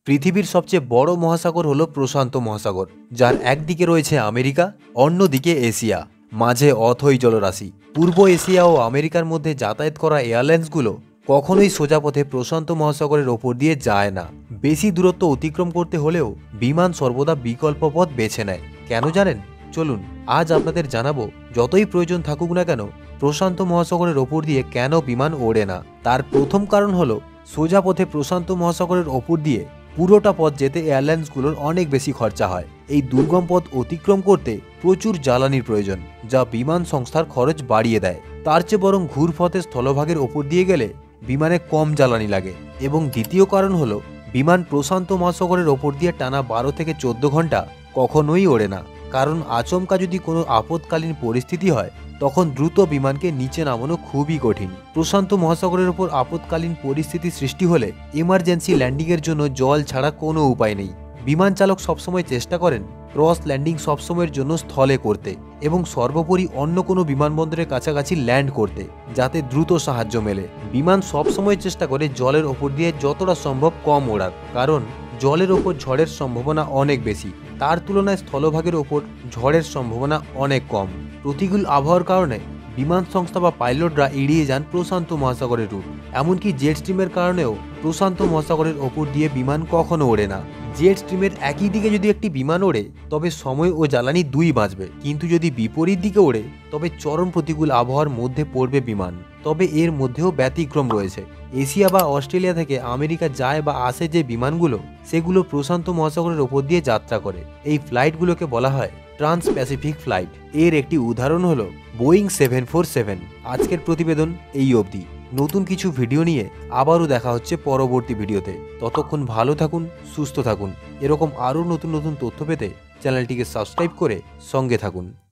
পৃথিবীর সবচেয়ে বড় মহাসাগর হলো প্রশান্ত মহাসাগর, যার একদিকে রয়েছে আমেরিকা, অন্যদিকে এশিয়া, মাঝে অথই জলরাশি। পূর্ব এশিয়া ও আমেরিকার মধ্যে যাতায়াত করা এয়ারলাইন্সগুলো কখনোই সোজা পথে প্রশান্ত মহাসাগরের ওপর দিয়ে যায় না। বেশি দূরত্ব অতিক্রম করতে হলেও বিমান সর্বদা বিকল্প পথ বেছে নেয়। কেন জানেন? চলুন আজ আপনাদের জানাবো, যতই প্রয়োজন থাকুক না কেন প্রশান্ত মহাসাগরের ওপর দিয়ে কেন বিমান ওড়ে না। তার প্রথম কারণ হলো, সোজা পথে প্রশান্ত মহাসাগরের ওপর দিয়ে পুরোটা পথ যেতে এয়ারলাইন্সগুলোর অনেক বেশি খরচা হয়। এই দুর্গম পথ অতিক্রম করতে প্রচুর জ্বালানির প্রয়োজন, যা বিমান সংস্থার খরচ বাড়িয়ে দেয়। তার চেয়ে বরং ঘুরপথে স্থলভাগের ওপর দিয়ে গেলে বিমানে কম জ্বালানি লাগে। এবং দ্বিতীয় কারণ হলো, বিমান প্রশান্ত মহাসাগরের ওপর দিয়ে টানা 12 থেকে 14 ঘন্টা কখনোই ওড়ে না। কারণ আচমকা যদি কোনো আপৎকালীন পরিস্থিতি হয়, তখন দ্রুত বিমানকে নিচে নামানো খুবই কঠিন। প্রশান্ত মহাসাগরের উপর আপৎকালীন পরিস্থিতি সৃষ্টি হলে এমার্জেন্সি ল্যান্ডিংয়ের জন্য জল ছাড়া কোনো উপায় নেই। বিমান চালক সবসময় চেষ্টা করেন ক্রস ল্যান্ডিং সবসময়ের জন্য স্থলে করতে এবং সর্বোপরি অন্য কোনো বিমানবন্দরের কাছাকাছি ল্যান্ড করতে, যাতে দ্রুত সাহায্য মেলে। বিমান সবসময় চেষ্টা করে জলের ওপর দিয়ে যতটা সম্ভব কম ওড়ার, কারণ জলের ওপর ঝড়ের সম্ভাবনা অনেক বেশি। তার তুলনায় স্থলভাগের ওপর ঝড়ের সম্ভাবনা অনেক কম। প্রতিকূল আবহাওয়ার কারণে বিমান সংস্থা বা পাইলটরা এড়িয়ে যান প্রশান্ত মহাসাগরের রুট। এমনকি জেট স্ট্রিমের কারণেও প্রশান্ত মহাসাগরের ওপর দিয়ে বিমান কখনো ওড়ে না। জেট স্ট্রিমের একই দিকে যদি একটি বিমান ওড়ে, তবে সময় ও জ্বালানি দুই বাঁচবে, কিন্তু যদি বিপরীত দিকে ওড়ে তবে চরম প্রতিকূল আবহাওয়ার মধ্যে পড়বে বিমান। তবে এর মধ্যেও ব্যতিক্রম রয়েছে। এশিয়া বা অস্ট্রেলিয়া থেকে আমেরিকা যায় বা আসে যে বিমানগুলো, সেগুলো প্রশান্ত মহাসাগরের ওপর দিয়ে যাত্রা করে। এই ফ্লাইটগুলোকে বলা হয় ট্রান্স প্যাসিফিক ফ্লাইট। এর একটি উদাহরণ হলো বোয়িং 747। আজকের প্রতিবেদন এই অবধি। নতুন কিছু ভিডিও নিয়ে আবারও দেখা হচ্ছে পরবর্তী ভিডিওতে। ততক্ষণ ভালো থাকুন, সুস্থ থাকুন। এরকম আরও নতুন নতুন তথ্য পেতে চ্যানেলটিকে সাবস্ক্রাইব করে সঙ্গে থাকুন।